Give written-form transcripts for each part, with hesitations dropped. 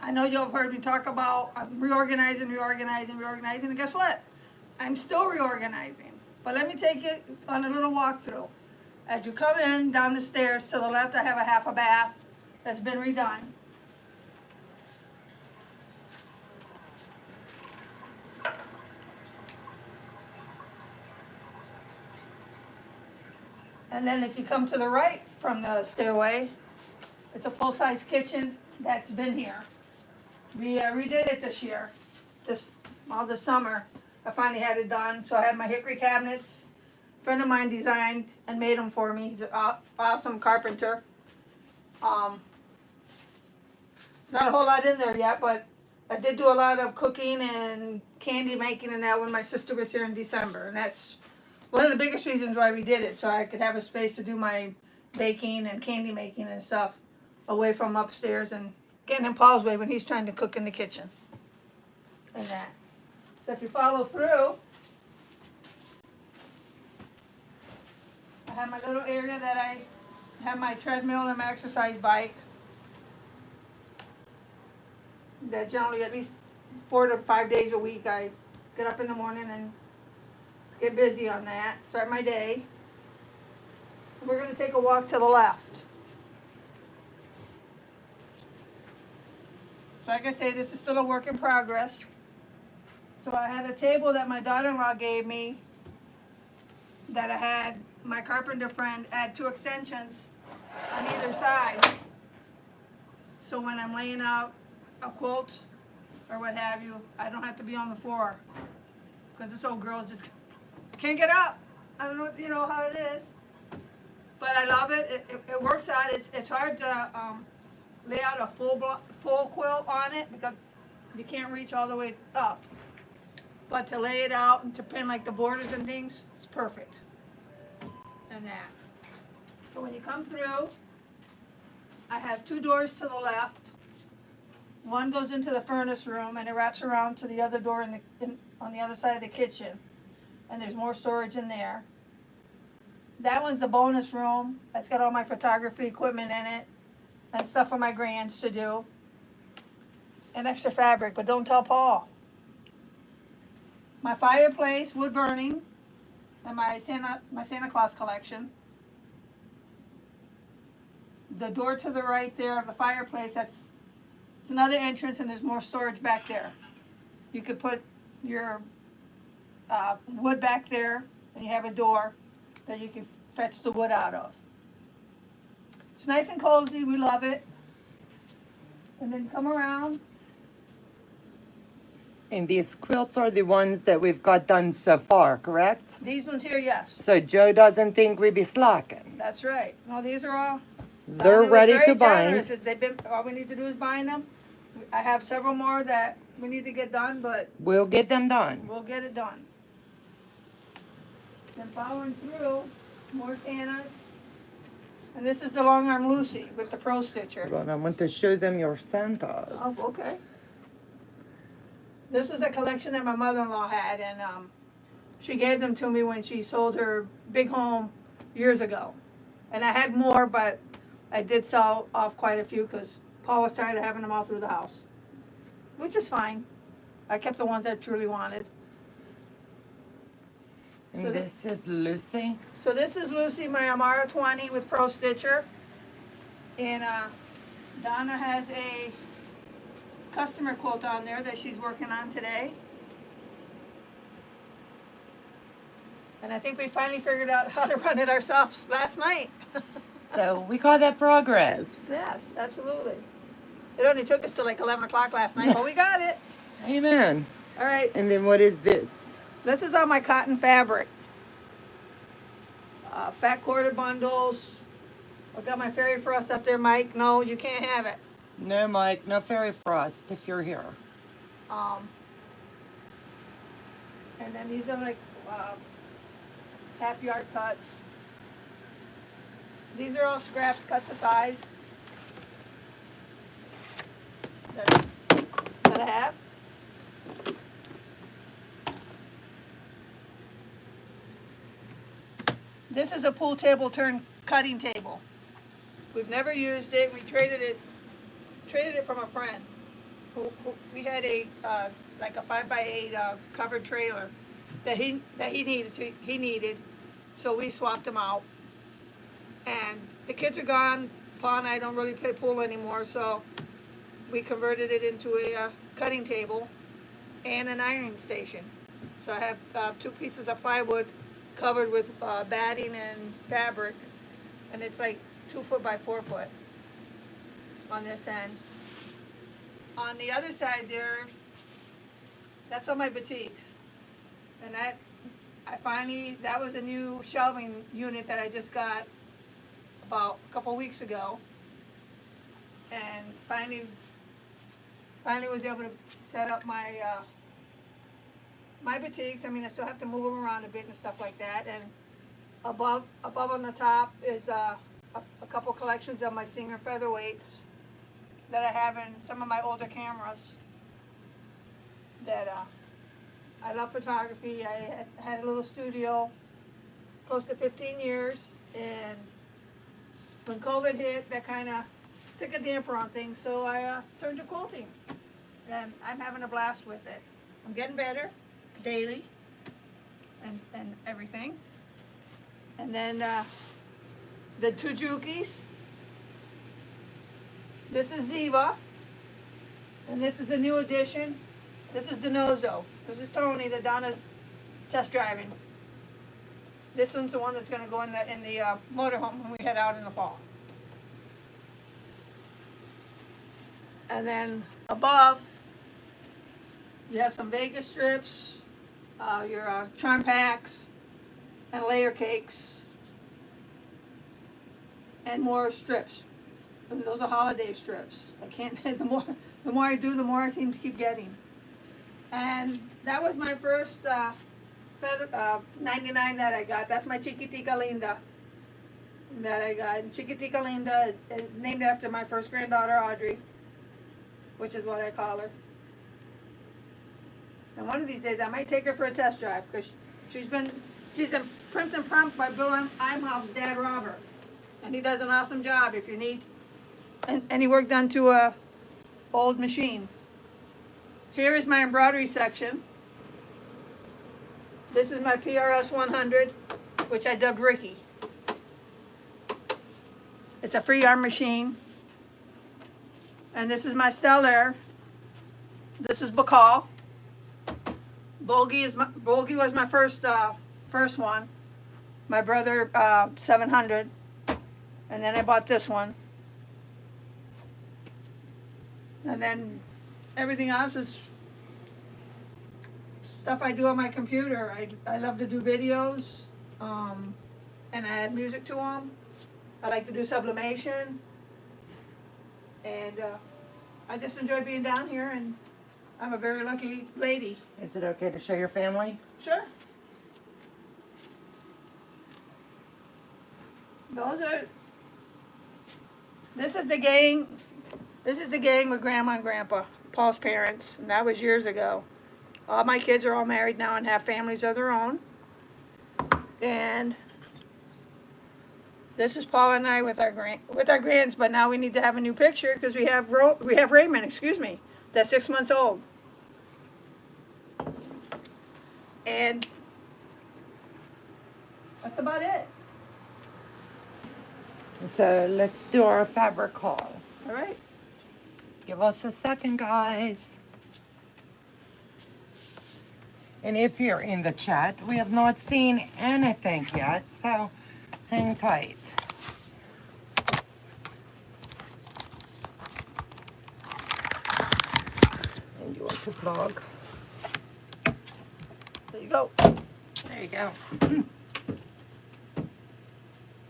I know you've heard me talk about reorganizing, and guess what? I'm still reorganizing. But let me take it on a little walkthrough. As you come in down the stairs to the left, I have a half a bath that's been redone. And then if you come to the right from the stairway, it's a full-size kitchen that's been here. We redid it this year, this summer. I finally had it done, so I had my hickory cabinets. A friend of mine designed and made them for me. He's an awesome carpenter. There's not a whole lot in there yet, but I did do a lot of cooking and candy making and that when my sister was here in December. And that's one of the biggest reasons why we did it, so I could have a space to do my baking and candy making and stuff away from upstairs and getting in Paul's way when he's trying to cook in the kitchen. And that. So if you follow through, I have my little area that I have my treadmill and my exercise bike. That generally at least 4 to 5 days a week I get up in the morning and get busy on that, start my day. We're going to take a walk to the left. So like I say, this is still a work in progress. So I had a table that my daughter-in-law gave me that I had my carpenter friend add 2 extensions on either side. So when I'm laying out a quilt or what have you, I don't have to be on the floor. Because this old girl just can't get up. I don't know, you know how it is. But I love it. It works out. It's hard to lay out a full quilt on it because you can't reach all the way up. But to lay it out and to pin like the borders and things, it's perfect. And that. So when you come through, I have 2 doors to the left. One goes into the furnace room and it wraps around to the other door on the other side of the kitchen. And there's more storage in there. That one's the bonus room. That's got all my photography equipment in it and stuff for my grands to do. And extra fabric, but don't tell Paul. My fireplace, wood burning, and my Santa Claus collection. The door to the right there of the fireplace, it's another entrance and there's more storage back there. You could put your wood back there and you have a door that you can fetch the wood out of. It's nice and cozy, we love it. And then come around. And these quilts are the ones that we've got done so far, correct? These ones here, yes. So Joe doesn't think we be slacking. That's right. No, these are all. They're ready to bind. They've been, all we need to do is bind them. I have several more that we need to get done, but We'll get them done. we'll get it done. Then following through, more Santas. And this is the long arm Lucy with the Pro Stitcher. Hold on, I want to show them your Santas. Oh, okay. This was a collection that my mother-in-law had, and she gave them to me when she sold her big home years ago. And I had more, but I did sell off quite a few because Paul was tired of having them all through the house, which is fine. I kept the ones that I truly wanted. And So this is Lucy. So this is Lucy, my Amara 20 with Pro Stitcher. And Donna has a customer quilt on there that she's working on today. And I think we finally figured out how to run it ourselves last night. So we call that progress. Yes, absolutely. It only took us till like 11 o'clock last night, but we got it. Amen. All right, And then what is this? this is all my cotton fabric. Fat quarter bundles. I've got my fairy frost up there, Mike. No, you can't have it. No, Mike, no fairy frost if you're here. And then these are like half yard cuts. These are all scraps cut to size that I have. This is a pool table turned cutting table. We've never used it. We traded it from a friend. we had a like a 5x8 covered trailer that he needed, so we swapped them out. And the kids are gone. Paul and I don't really play pool anymore, so we converted it into a cutting table and an ironing station. So I have 2 pieces of plywood covered with batting and fabric, and it's like 2 foot by 4 foot on this end. On the other side there, that's all my boutiques. And that was a new shelving unit that I just got about a couple weeks ago. And finally was able to set up my my boutiques. I mean, I still have to move them around a bit and stuff like that. And above on the top is a couple collections of my Singer featherweights that I have in some of my older cameras. That I love photography. I had a little studio close to 15 years, and when COVID hit, that kind of took a damper on things, so I turned to quilting, and I'm having a blast with it. I'm getting better daily and everything. And then the 2 Jukis. This is Ziva, and this is the new addition. This is Denozo. This is Tony that Donna's test driving. This one's the one that's going to go in the motorhome when we head out in the fall. And then above, you have some Vegas strips, your charm packs, and layer cakes, and more strips. And those are holiday strips. I can't. The more I do, the more I seem to keep getting. And that was my first feather 99 that I got. That's my Chiquitica Linda that I got. Chiquitica Linda is named after my first granddaughter, Audrey, which is what I call her. And one of these days I might take her for a test drive, because she's been primped and prompted by Bill Imhoff's dad, Robert. And he does an awesome job if you need any work done to a old machine. Here is my embroidery section. This is my PRS 100, which I dubbed Ricky. It's a free arm machine. And this is my Stellar. This is Bacall. Bogie was my first one. My brother 700, and then I bought this one. And then everything else is stuff I do on my computer. I love to do videos, and I add music to them. I like to do sublimation, and I just enjoy being down here, and I'm a very lucky lady. Is it okay to show your family? Sure. This is the gang. This is the gang with Grandma and Grandpa, Paul's parents, and that was years ago. All my kids are all married now and have families of their own. And this is Paul and I with our grands, but now we need to have a new picture because we have Raymond, that's 6 months old. And that's about it. So let's do our fabric haul. All right. Give us a second, guys. And if you're in the chat, we have not seen anything yet, so hang tight. And you want to plug? There you go. There you go.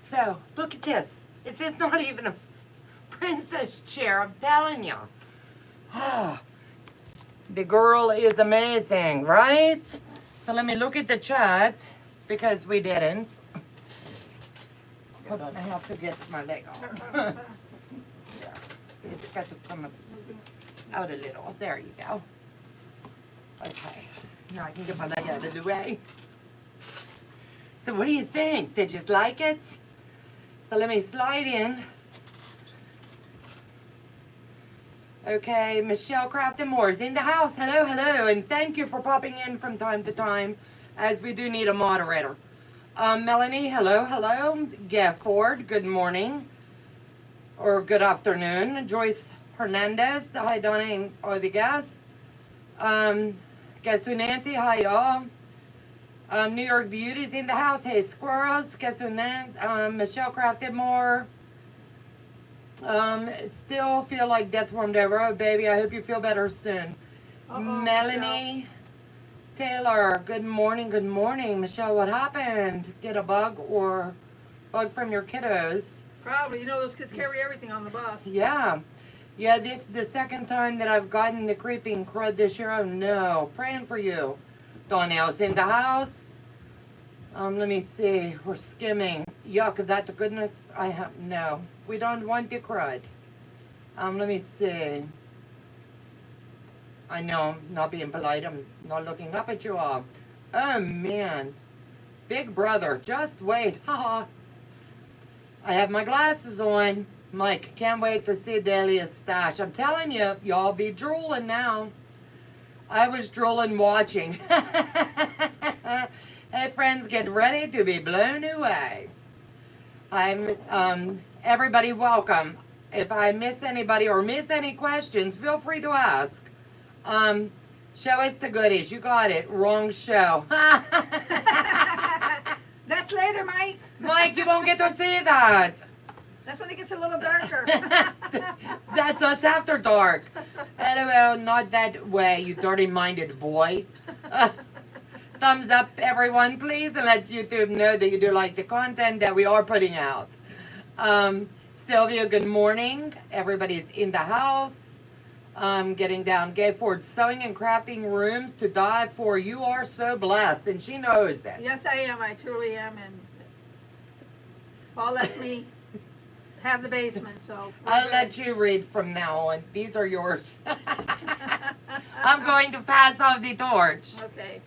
So, look at this. This is not even a princess chair, I'm telling you. The girl is amazing, right? So let me look at the chat, because we didn't. Hold on, I have to get my leg off. Yeah, it's got to come out a little. There you go. Okay, now I can get my leg out of the way. So what do you think? Did you like it? So let me slide in. Okay, Michelle Craft and More is in the house. Hello, hello, and thank you for popping in from time to time, as we do need a moderator. Melanie, hello, hello. Gav Ford, good morning or good afternoon. Joyce Hernandez, hi Donna and all the guests. Guess who, Nancy, hi y'all. New York Beauty's in the house. Hey squirrels, guess who, Michelle Craft and More. Still feel like death from the road, baby. I hope you feel better soon. Melanie Taylor, good morning, good morning. Michelle, what happened? Get a bug or bug from your kiddos? Probably. You know, those kids carry everything on the bus. Yeah. Yeah, this the second time that I've gotten the creeping crud this year. Oh no. Praying for you. Donnell's in the house. Let me see. We're skimming. Yuck, that the goodness I have. No, we don't want the crud. Let me see. I know I'm not being polite. I'm not looking up at you all. Oh man. Big brother, just wait. Haha. I have my glasses on. Mike, can't wait to see Dahlia's stash. I'm telling you, y'all be drooling now. I was drooling watching. Hey friends, get ready to be blown away. I'm everybody welcome. If I miss anybody or miss any questions, feel free to ask. Show us the goodies. You got it. Wrong show. That's later, Mike. Mike, you won't get to see that. That's when it gets a little darker. That's us after dark. LOL, not that way, you dirty-minded boy. Thumbs up, everyone, please, and let YouTube know that you do like the content that we are putting out. Sylvia, good morning. Everybody's in the house. Getting down. Gay Ford, sewing and crafting rooms to die for. You are so blessed, and she knows that. Yes, I am. I truly am. And Paul lets me have the basement, so. I'll let you read from now on. These are yours. I'm going to pass off the torch. Okay.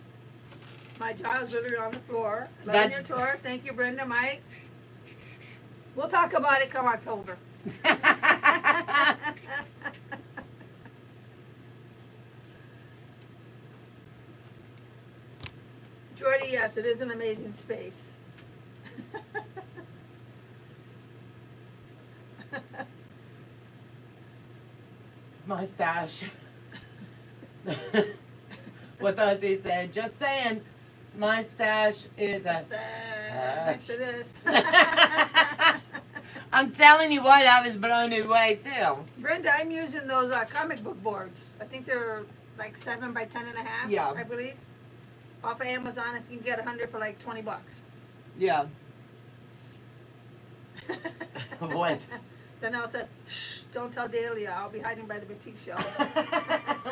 My jaw is literally on the floor. Loving your tour. Thank you, Brenda, Mike. We'll talk about it come October. Jordy, yes, it is an amazing space. It's my stash. What does he say? Just saying, my stash is a stash. Next to this. I'm telling you what, I was blown away too. Brenda, I'm using those comic book boards. I think they're like 7 by 10.5. Yeah. I believe. Off of Amazon, if you can get 100 for like $20. Yeah. What? Then I said, shh, don't tell Dahlia. I'll be hiding by the boutique shelves.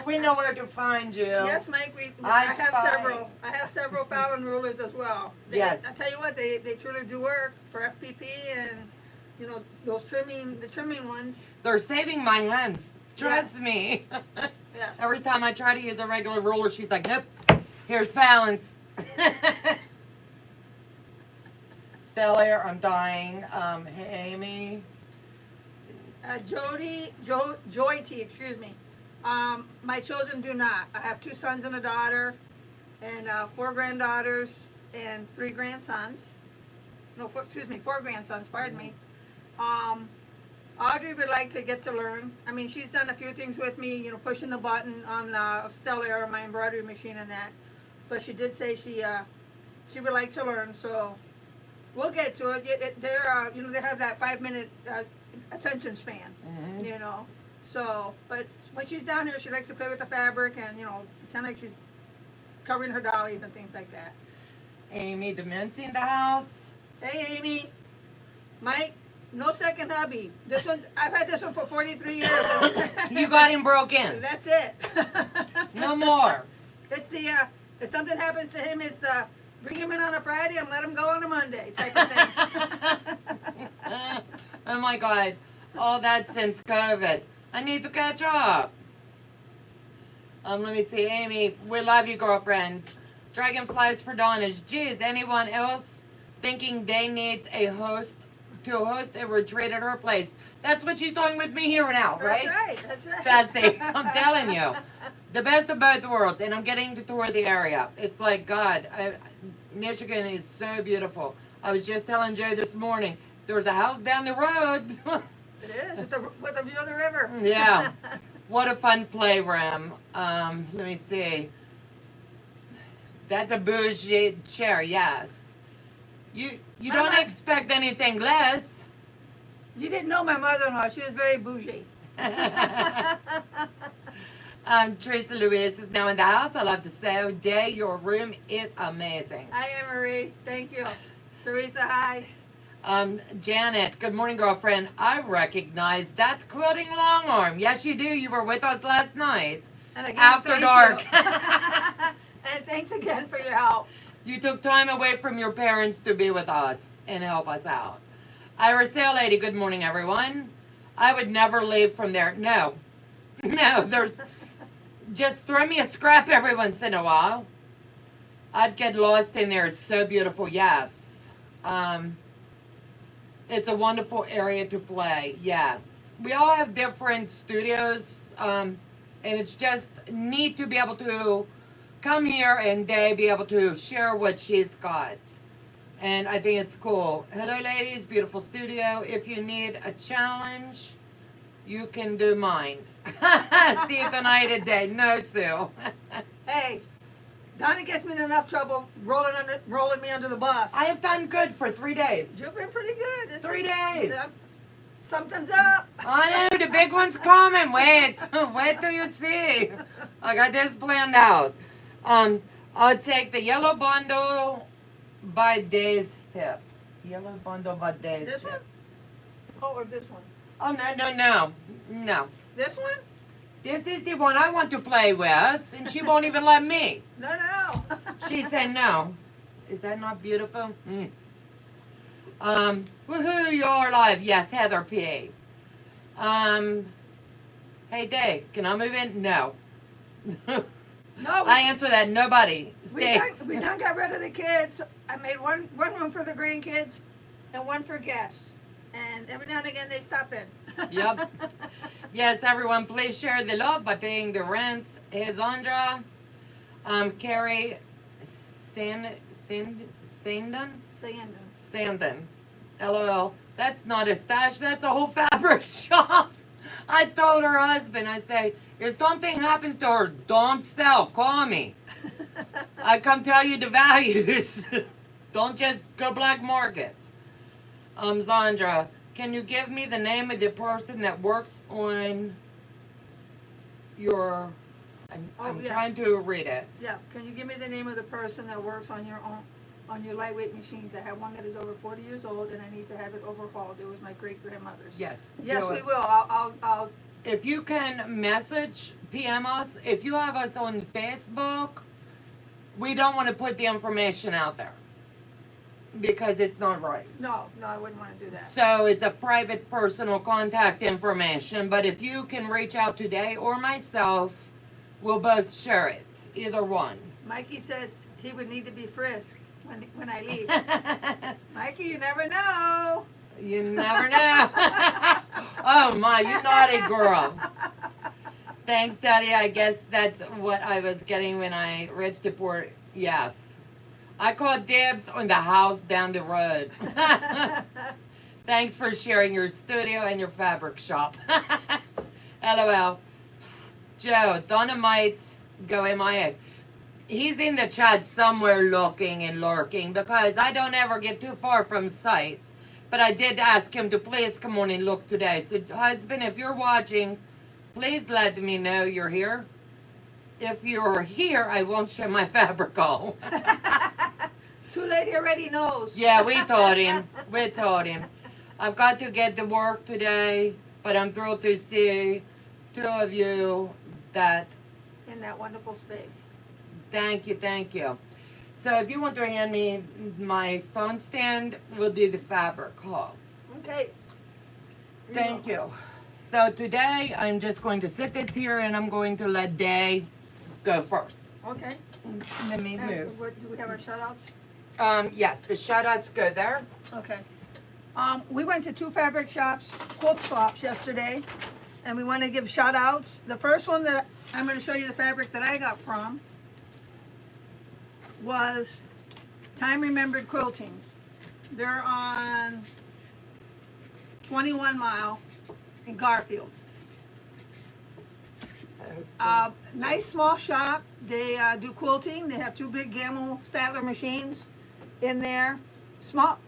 We know where to find you. Yes, Mike. I have spy. several. I have several Fallon rulers as well. Yes. I tell you what, they truly do work for FPP and you know those the trimming ones. They're saving my hands. Trust Yes. me. Yes. Every time I try to use a regular ruler, she's like, nope. Here's Fallon's. Stella, I'm dying. Hey, Amy. Joy T, excuse me. My children do not. I have 2 sons and a daughter, and 4 granddaughters and 3 grandsons. No, 4 grandsons. Pardon me. Audrey would like to get to learn. I mean, she's done a few things with me. You know, pushing the button on Stella, my embroidery machine, and that. But she did say she would like to learn. So we'll get to it. They're you know, they have that 5-minute attention span. Mm-hmm. You know. So, but when she's down here, she likes to play with the fabric and, you know, pretend like she's covering her dollies and things like that. Amy Demency in the house. Hey, Amy. Mike, no second hubby. This one, I've had this one for 43 years. You got him broken. That's it. No more. It's if something happens to him, it's bring him in on a Friday and let him go on a Monday type of thing. Oh my God. All that since COVID. I need to catch up. Let me see, Amy. We love you, girlfriend. Dragonflies for Donna. Geez, anyone else thinking they need a host to host a retreat at her place. That's what she's doing with me here now, right? That's right. Bestie, I'm telling you. The best of both worlds, and I'm getting to tour the area. It's like, God, Michigan is so beautiful. I was just telling Joe this morning, there's a house down the road. It is, with the view of the river. Yeah. What a fun playroom. Let me see. That's a bougie chair, yes. You don't expect anything less. You didn't know my mother-in-law. She was very bougie. Teresa Lewis is now in the house. I love to say, Day, your room is amazing. Hi, Anne-Marie. Thank you. Teresa, hi. Janet, good morning, girlfriend. I recognize that quilting long arm. Yes, you do. You were with us last night. And again, After thank dark. you. And thanks again for your help. You took time away from your parents to be with us and help us out. Ira Sail Lady, good morning, everyone. I would never leave from there. No, there's just throw me a scrap every once in a while. I'd get lost in there. It's so beautiful. Yes. It's a wonderful area to play. Yes. We all have different studios, and it's just neat to be able to come here and be able to share what she's got. And I think it's cool. Hello, ladies. Beautiful studio. If you need a challenge, you can do mine. See you tonight at day. No, Sue. Hey, Donna gets me in enough trouble rolling me under the bus. I have done good for 3 days. You've been pretty good. 3 days. Something's up. I know, the big one's coming. Wait till you see. I got this planned out. I'll take the yellow bundle by Day's hip. Yellow bundle by Day's This hip. one? Oh, or this one? Oh, no. This one? This is the one I want to play with, and she won't even let me. No. She said no. Is that not beautiful? Woohoo, you're alive. Yes, Heather P. Hey, Dave, can I move in? No. No. I answer that. Nobody. Stays. We done got rid of the kids. I made one room for the grandkids and one for guests. And every now and again they stop in. Yep. Yes, everyone, please share the love by paying the rent. Here's Andra. Carrie Sandon. LOL. That's not a stash, that's a whole fabric shop. I told her husband, I say, if something happens to her, don't sell, call me. I come tell you the values. Don't just go black market. Zandra, can you give me the name of the person that works on your, I'm yes. trying to read it. Yeah, can you give me the name of the person that works on your lightweight machines? I have one that is over 40 years old and I need to have it overhauled. It was my great-grandmother's. Yes. Yes, we will. I'll If you can message, PM us, if you have us on Facebook, we don't want to put the information out there because it's not right. No, I wouldn't want to do that. So it's a private personal contact information, but if you can reach out today or myself, we'll both share it, either one. Mikey says he would need to be frisked when I leave. Mikey, you never know. You never know. Oh my, you naughty girl. Thanks, Daddy. I guess that's what I was getting when I reached the port. Yes. I called dibs on the house down the road. Thanks for sharing your studio and your fabric shop. LOL. Joe, Donna might go MIA. He's in the chat somewhere looking and lurking because I don't ever get too far from sight. But I did ask him to please come on and look today. So, husband, if you're watching, please let me know you're here. If you're here, I won't share my fabric all. Too late, he already knows. Yeah, we told him. I've got to get to work today, but I'm thrilled to see two of you that... In that wonderful space. Thank you. So if you want to hand me my phone stand, we'll do the fabric haul. Okay. Thank you. So today, I'm just going to sit this here and I'm going to let Day go first. Okay. Let me move. Do we have our shout outs? Yes, the shout outs go there. Okay. We went to 2 fabric shops, quilt shops yesterday, and we want to give shout outs. The first one that I'm going to show you the fabric that I got from was Time Remembered Quilting. They're on 21 Mile in Garfield. Nice small shop. They do quilting. They have 2 big Gamble Statler machines in there. Small,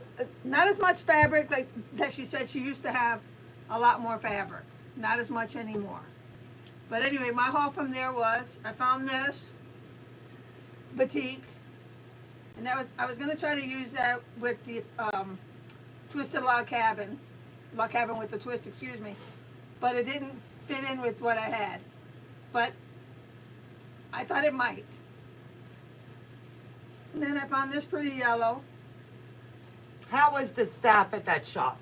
not as much fabric like that. She said she used to have a lot more fabric. Not as much anymore. But anyway, my haul from there was I found this batik, and I was gonna try to use that with the twisted log cabin with the twist, excuse me, but it didn't fit in with what I had. But I thought it might. And then I found this pretty yellow. How was the staff at that shop?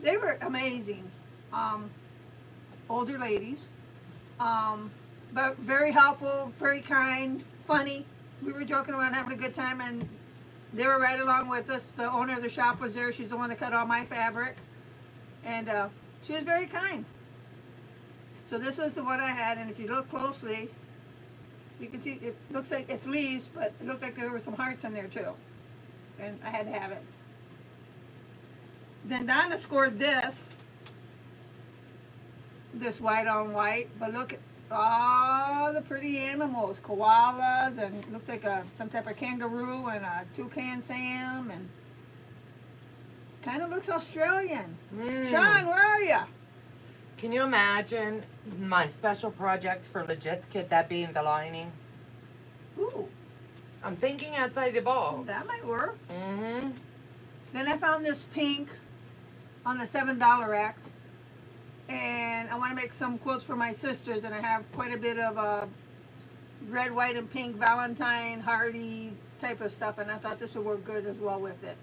They were amazing. Older ladies. But very helpful, very kind, funny. We were joking around, having a good time, and they were right along with us. The owner of the shop was there. She's the one that cut all my fabric. And she was very kind. So this is the one I had, and if you look closely, you can see it looks like it's leaves, but it looked like there were some hearts in there too. And I had to have it. Then Donna scored this white on white, but look at all the pretty animals, koalas, and it looks like some type of kangaroo and a toucan Sam, and kind of looks Australian. Sean, where are you? Can you imagine my special project for legit? Could that be in the lining? Ooh, I'm thinking outside the box. that might work. Mm-hmm. Then I found this pink on the $7 rack, and I want to make some quilts for my sisters, and I have quite a bit of red, white, and pink Valentine, Hardy type of stuff, and I thought this would work good as well with it.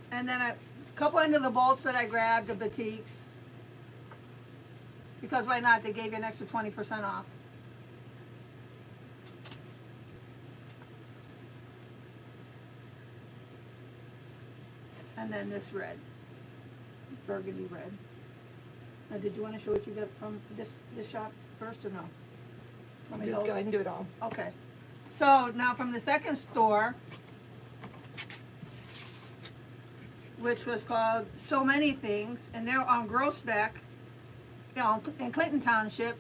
And then a couple into the bolts that I grabbed, the batiks, because why not? They gave you an extra 20% off. And then this red, burgundy red. Now, did you want to show what you got from this shop first or no? Let me Just hold- go ahead and do it all. Okay. So now from the second store, which was called So Many Things, and they're on Grossbeck, in Clinton Township.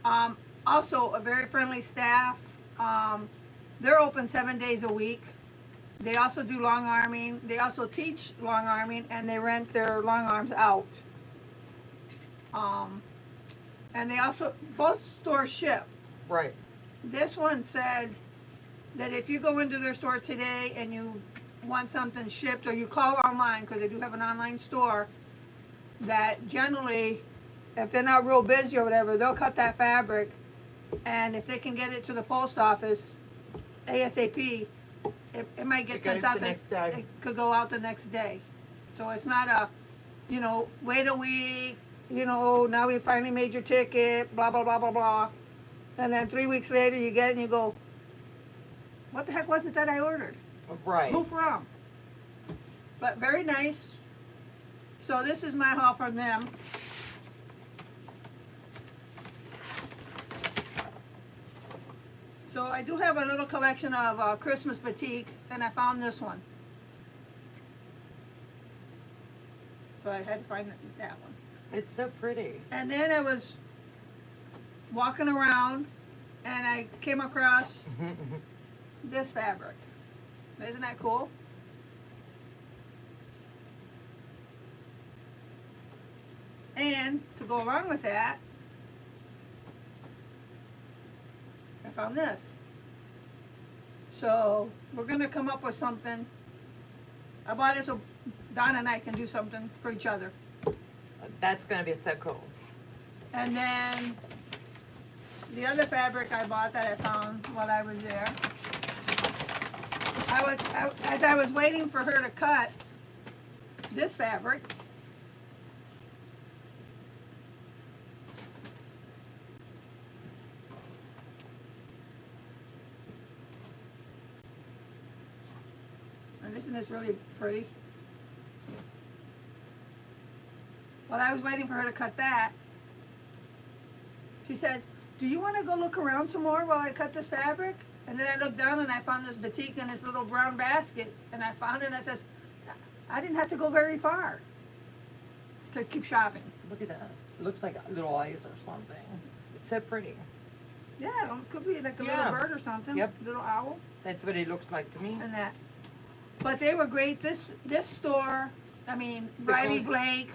Also a very friendly staff. They're open 7 days a week. They also do long arming. They also teach long arming, and they rent their long arms out. And they also, both stores ship. Right. This one said that if you go into their store today and you want something shipped, or you call online, because they do have an online store, that generally, if they're not real busy or whatever, they'll cut that fabric, and if they can get it to the post office ASAP, it might get sent out the next day. It could go out the next day. So it's not a, wait a week, now we finally made your ticket, blah, blah, blah, blah, blah. And then 3 weeks later you get it and you go, what the heck was it that I ordered? Right. Who from? But very nice. So this is my haul from them. So I do have a little collection of Christmas batiks, and I found this one. So I had to find that one. It's so pretty. And then I was walking around, and I came across this fabric. Isn't that cool? And to go along with that, I found this. So we're gonna come up with something. I bought it so Donna and I can do something for each other. That's going to be so cool. And then the other fabric I bought that I found while I was there, as I was waiting for her to cut this fabric, and Isn't this really pretty? While I was waiting for her to cut that, she said, do you want to go look around some more while I cut this fabric? And then I looked down and I found this batik in this little brown basket. And I found it and I said, I didn't have to go very far to keep shopping. Look at that. It looks like little eyes or something. It's so pretty. Yeah, it could be like a Yeah. little bird or something. Yep. Little owl That's what it looks like to me. and that. But they were great. This store, I mean, Riley Because- Blake,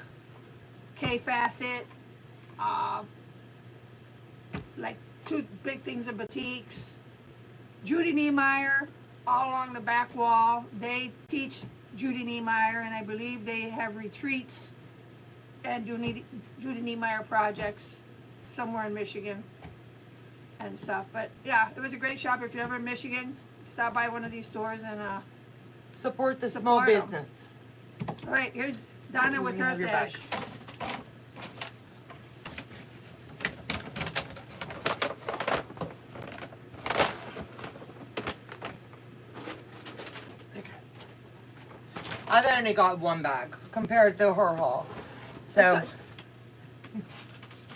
K Facet, like two big things of boutiques. Judy Niemeyer, all along the back wall. They teach Judy Niemeyer, and I believe they have retreats and do Judy Niemeyer projects somewhere in Michigan and stuff. But yeah, it was a great shop. If you're ever in Michigan, stop by one of these stores and Support the small Support 'em. business. all right, here's Donna with You her have your stash. back. Okay. I've only got one bag compared to her haul. So,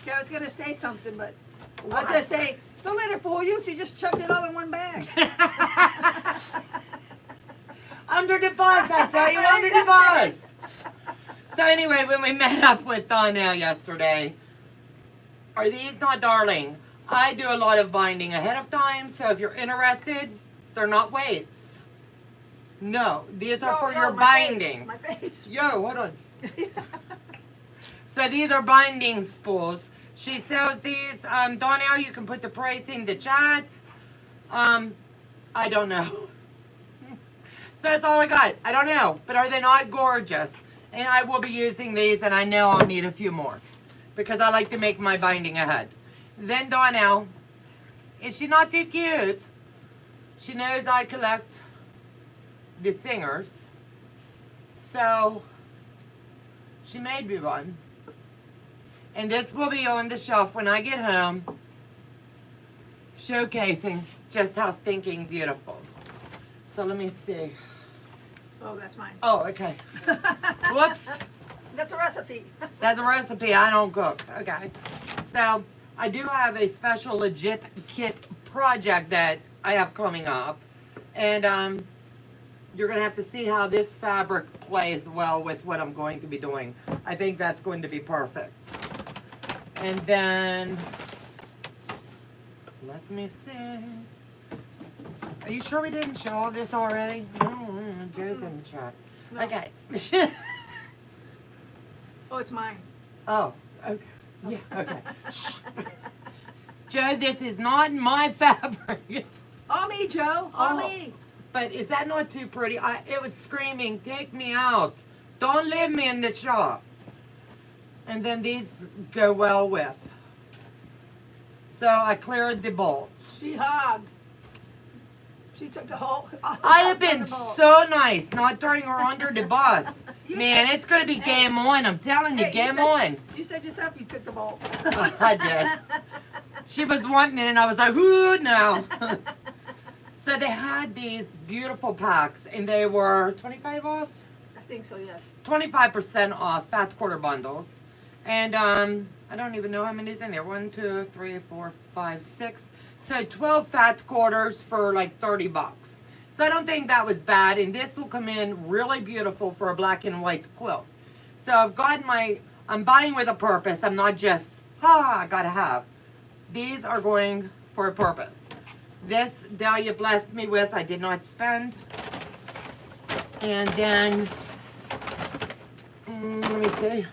Yeah, I was gonna say something, but I was gonna say, don't let her fool you. She just shoved it all in one bag. under the bus, I tell you, under the bus. So anyway, when we met up with Donna yesterday, are these not darling? I do a lot of binding ahead of time, so if you're interested, they're not weights. No, these are for your binding. My face. Yo, hold on. So these are binding spools. She sells these. Donnell, you can put the price in the chat. I don't know. So that's all I got. I don't know. But are they not gorgeous? And I will be using these, and I know I'll need a few more. Because I like to make my binding ahead. Then Donnell, is she not too cute? She knows I collect the singers. So she made me one. And this will be on the shelf when I get home, showcasing just how stinking beautiful. So let me see. Oh, that's mine. Oh, okay. Whoops. That's a recipe. That's a recipe. I don't cook. Okay. So I do have a special legit kit project that I have coming up. And you're going to have to see how this fabric plays well with what I'm going to be doing. I think that's going to be perfect. And then, let me see. Are you sure we didn't show all this already? Joe's in the chat. No. Okay. Oh, it's mine. Oh, okay. Yeah, okay. Joe, this is not my fabric. All me, Joe. All Oh. me. But is that not too pretty? It was screaming, take me out. Don't leave me in the shop. And then these go well with. So I cleared the bolts. She hogged. She took the whole. I have been so nice not throwing her under the bus. You Man, it's going to be game on. I'm telling you, Hey, game said- on. You said yourself you took the bolt. I did. She was wanting it, and I was like, ooh, no. So they had these beautiful packs, and they were 25 off? I think so, yes. 25% off fat quarter bundles. And I don't even know how many is in there. 1, 2, 3, 4, 5, 6. So 12 fat quarters for like 30 bucks. So I don't think that was bad. And this will come in really beautiful for a black and white quilt. So I've got I'm buying with a purpose. I'm not just, I gotta have. These are going for a purpose. This Dahlia blessed me with, I did not spend. And then, let me see.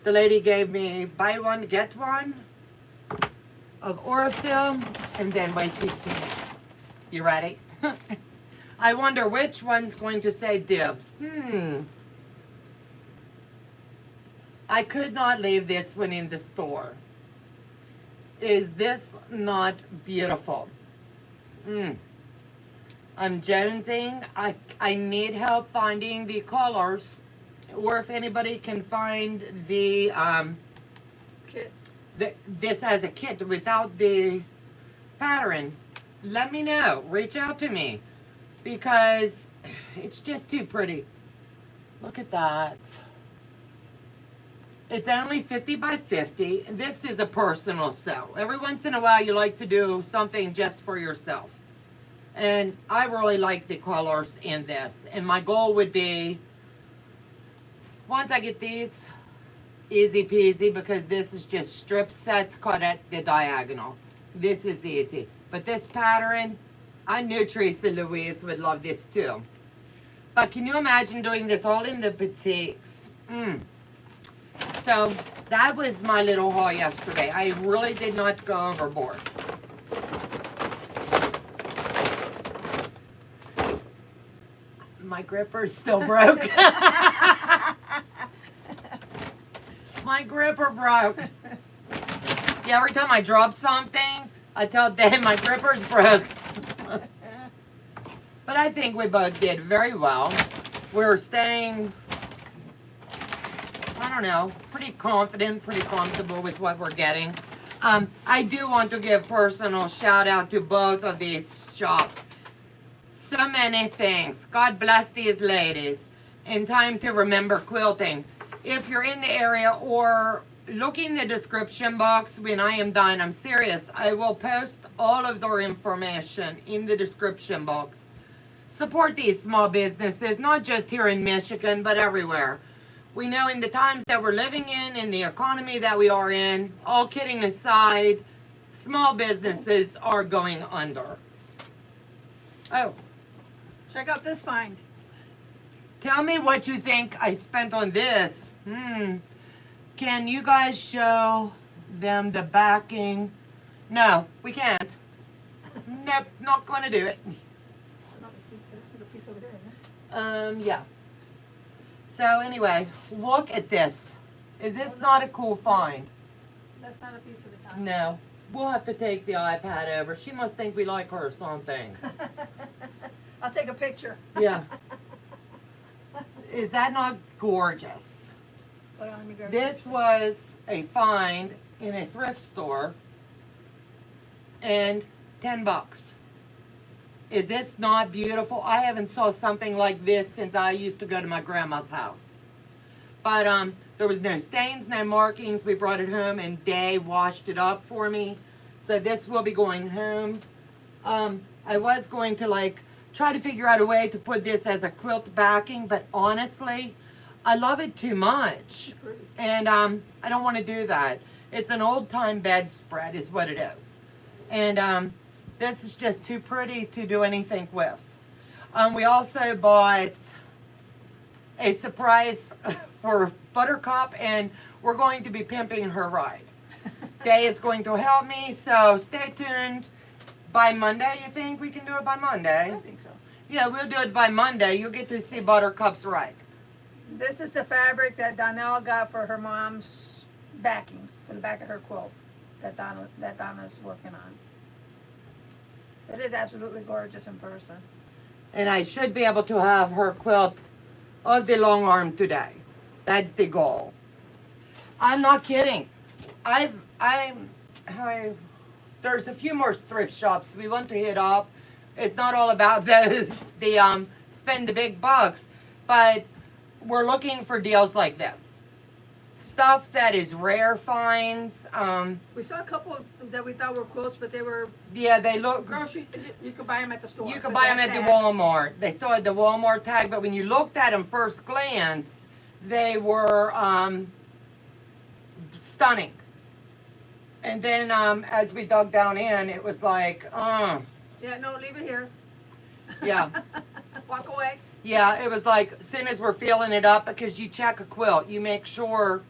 The lady gave me buy one, get one of Orifilm, and then wait till you see this. You ready? I wonder which one's going to say dibs. I could not leave this one in the store. Is this not beautiful? I'm jonesing. I need help finding the colors, or if anybody can find the Kit. this as a kit without the pattern, let me know. Reach out to me, because it's just too pretty. Look at that. It's only 50 by 50. This is a personal sew. Every once in a while you like to do something just for yourself. And I really like the colors in this. And my goal would be, once I get these, easy peasy, because this is just strip sets cut at the diagonal. This is easy. But this pattern, I knew Teresa Louise would love this too. But can you imagine doing this all in the boutiques? So that was my little haul yesterday. I really did not go overboard. My gripper's still broke. My gripper broke. Yeah, every time I drop something, I tell Dave my gripper's broke. But I think we both did very well. We're staying, I don't know, pretty confident, pretty comfortable with what we're getting. I do want to give personal shout out to both of these shops. So many things. God bless these ladies. In time to remember quilting. If you're in the area or look in the description box when I am done, I'm serious, I will post all of their information in the description box. Support these small businesses, not just here in Michigan, but everywhere. We know in the times that we're living in the economy that we are in, all kidding aside, small businesses are going under. Oh, Check out this find. tell me what you think I spent on this. Can you guys show them the backing? No, we can't. Nope, not gonna do it. Yeah. So anyway, look at this. Is this not a cool find? That's not a piece of the time. No. We'll have to take the iPad over. She must think we like her or something. I'll take a picture. Yeah. Is that not gorgeous? Hold on, let me grab This was a find in a thrift store and $10. Is this not beautiful? I haven't saw something like this since I used to go to my grandma's house. But there was no stains, no markings. We brought it home and they washed it up for me. So this will be going home. I was going to try to figure out a way to put this as a quilt backing, but honestly, I love it too much. And I don't want to do that. It's an old time bedspread is what it is. And this is just too pretty to do anything with. We also bought a surprise for Buttercup, and we're going to be pimping her ride. Day is going to help me, so stay tuned. By Monday, you think we can do it by Monday? I think so. Yeah, we'll do it by Monday. You'll get to see Buttercup's ride. This is the fabric that Donnell got for her mom's backing, for the back of her quilt that Donna's working on. It is absolutely gorgeous in person. And I should be able to have her quilt of the long arm today. That's the goal. I'm not kidding. There's a few more thrift shops we want to hit up. It's not all about those, spend the big bucks, but we're looking for deals like this. Stuff that is rare finds. We saw a couple that we thought were quilts, but they were Yeah, they look. grocery. You could buy them at the store. You can buy them at the Walmart. They still had the Walmart tag, but when you looked at them first glance, they were stunning. And then as we dug down in, it was like, Yeah, no, leave it here. yeah. Walk away. Yeah, it was like, as soon as we're feeling it up, because you check a quilt, you make sure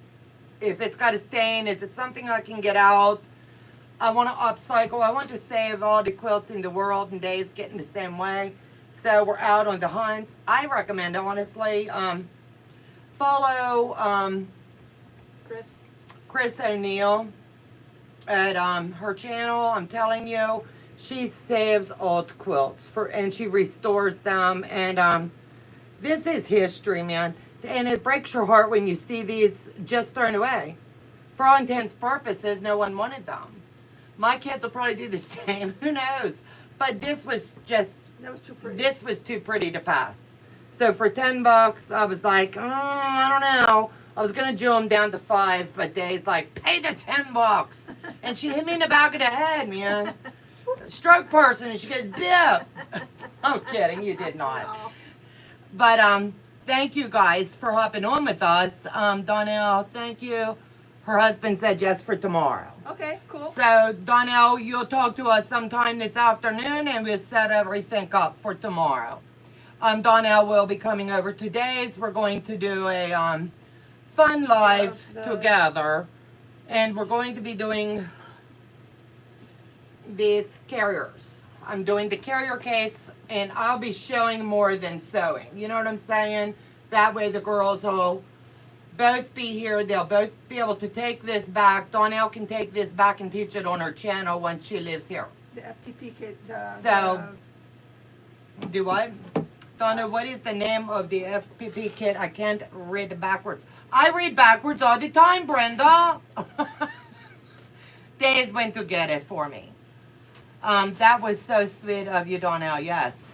if it's got a stain, is it something I can get out? I want to upcycle. I want to save all the quilts in the world, and Dave's getting the same way. So we're out on the hunt. I recommend, honestly, follow Chris O'Neill at her channel. I'm telling you, she saves old quilts and she restores them. And this is history, man. And it breaks your heart when you see these just thrown away. For all intents and purposes, no one wanted them. My kids will probably do the same. Who knows? But this was just, That was too pretty. this was too pretty to pass. So for $10, I was like, oh, I don't know. I was gonna do them down to 5, but Dave's like, pay the $10. And she hit me in the back of the head, man. Stroke person, and she goes, Bill. I'm kidding, you did not. No. But thank you guys for hopping on with us. Donnell, thank you. Her husband said yes for tomorrow. Okay, cool. So Donnell, you'll talk to us sometime this afternoon, and we'll set everything up for tomorrow. Donnell will be coming over today's. We're going to do a fun live together, and we're going to be doing these carriers. I'm doing the carrier case, and I'll be showing more than sewing. You know what I'm saying? That way the girls will both be here. They'll both be able to take this back. Donnell can take this back and teach it on her channel once she lives here. The FPP kit. Do what? Donna, what is the name of the FPP kit? I can't read backwards. I read backwards all the time, Brenda. Days went to get it for me. That was so sweet of you, Donnell. Yes.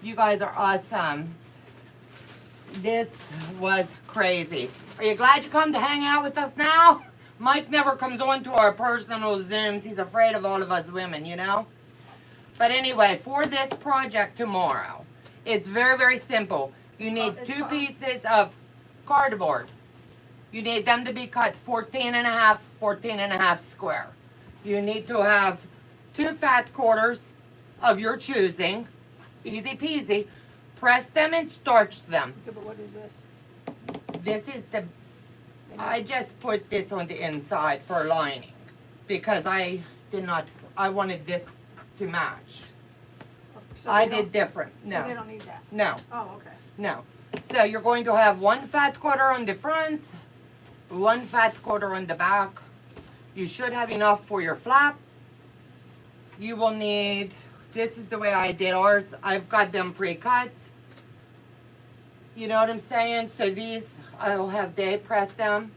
You guys are awesome. This was crazy. Are you glad you come to hang out with us now? Mike never comes on to our personal Zooms. He's afraid of all of us women, you know? But anyway, for this project tomorrow, it's very, very simple. You need 2 pieces of cardboard. You need them to be cut 14 and a half square. You need to have 2 fat quarters of your choosing. Easy peasy. Press them and starch them. Okay, but what is this? This is the, I just put this on the inside for lining because I wanted this to match. So I they did don't- different. So No, they don't need that. no, Oh, okay. no. So you're going to have 1 fat quarter on the front, 1 fat quarter on the back. You should have enough for your flap. You will need, this is the way I did ours. I've got them pre-cut. You know what I'm saying? So these, I'll have Dave press them.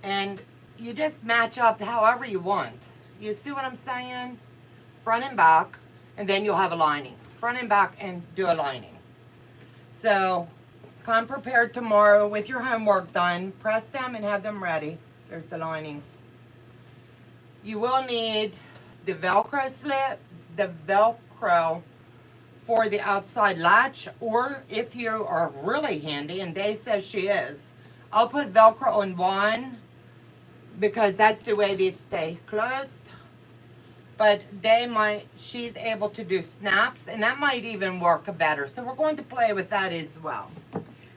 And you just match up however you want. You see what I'm saying? Front and back, and then you'll have a lining. Front and back and do a lining. So come prepared tomorrow with your homework done. Press them and have them ready. There's the linings. You will need the Velcro slip, the Velcro for the outside latch, or if you are really handy, and Dave says she is, I'll put Velcro on one because that's the way these stay closed. But she's able to do snaps, and that might even work better. So we're going to play with that as well.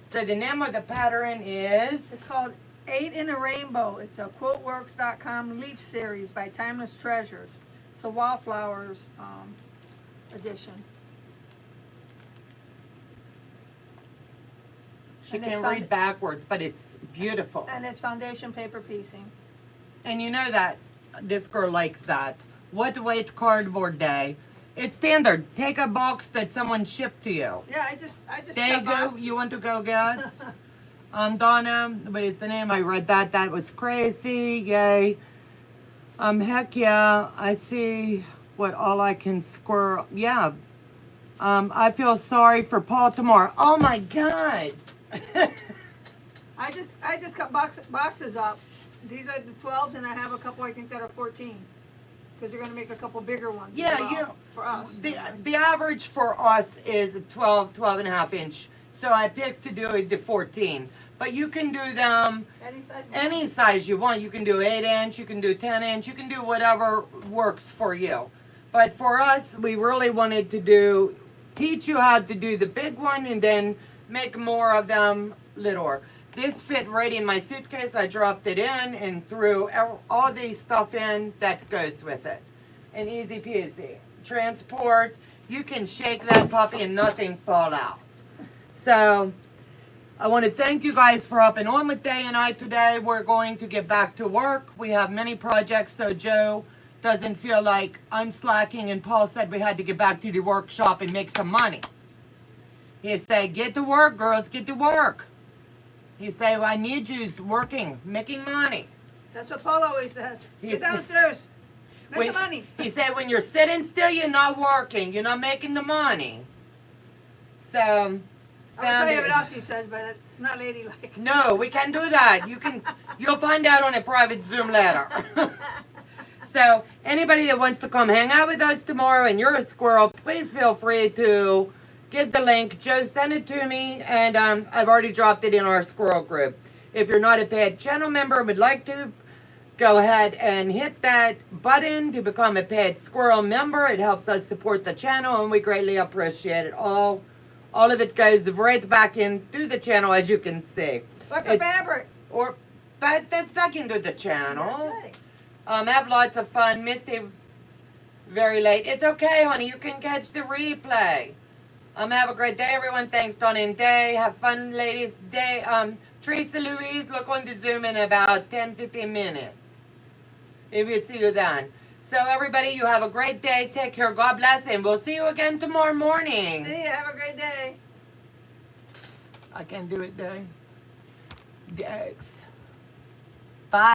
So the name of the pattern is? It's called 8 in a Rainbow. It's a quiltworks.com leaf series by Timeless Treasures. It's a Wallflowers edition. She And it's can read backwards, but it's beautiful. And it's foundation paper piecing. And you know that this girl likes that. What weight cardboard day? It's standard. Take a box that someone shipped to you. Yeah, I just There you got go. box. You want to go get? Donna, what is the name? I read that. That was crazy. Yay. Heck yeah. I see what all I can squirrel. Yeah. I feel sorry for Paul tomorrow. Oh my God. I just cut boxes up. These are the 12s, and I have a couple I think that are 14. Because you're going to make a couple bigger ones. Yeah, as well, you know, for us. the average for us is 12 and a half inch. So I picked to do the 14. But you can do them any size you want. You can do 8 inch, you can do 10 inch, you can do whatever works for you. But for us, we really wanted to teach you how to do the big one and then make more of them littler. This fit right in my suitcase. I dropped it in and threw all the stuff in that goes with it. And easy peasy. Transport, you can shake that puppy and nothing fall out. So I want to thank you guys for hopping on with Day and I today. We're going to get back to work. We have many projects, so Joe doesn't feel like I'm slacking, and Paul said we had to get back to the workshop and make some money. He said, get to work, girls, get to work. He said, well, I need you working, making money. That's what Paul always says. He Get said- downstairs. Make the money. He said when you're sitting still, you're not working. You're not making the money. So, I'll tell you it. what else he says, but it's not ladylike. No, we can't do that. You'll find out on a private Zoom later. So, anybody that wants to come hang out with us tomorrow and you're a squirrel, please feel free to get the link. Joe, send it to me, and I've already dropped it in our squirrel group. If you're not a paid channel member and would like to, go ahead and hit that button to become a paid squirrel member. It helps us support the channel, and we greatly appreciate it. All of it goes right back into the channel, as you can see. Or for fabric. But that's back into the channel. That's right. Have lots of fun. Missed it very late. It's okay, honey. You can catch the replay. Have a great day, everyone. Thanks, Donna and Day. Have fun, ladies. Day. Teresa Louise, look on the Zoom in about 10-15 minutes. Maybe we'll see you then. So, everybody, you have a great day. Take care. God bless, and we'll see you again tomorrow morning. See ya. Have a great day. I can't do it, Day. Dex.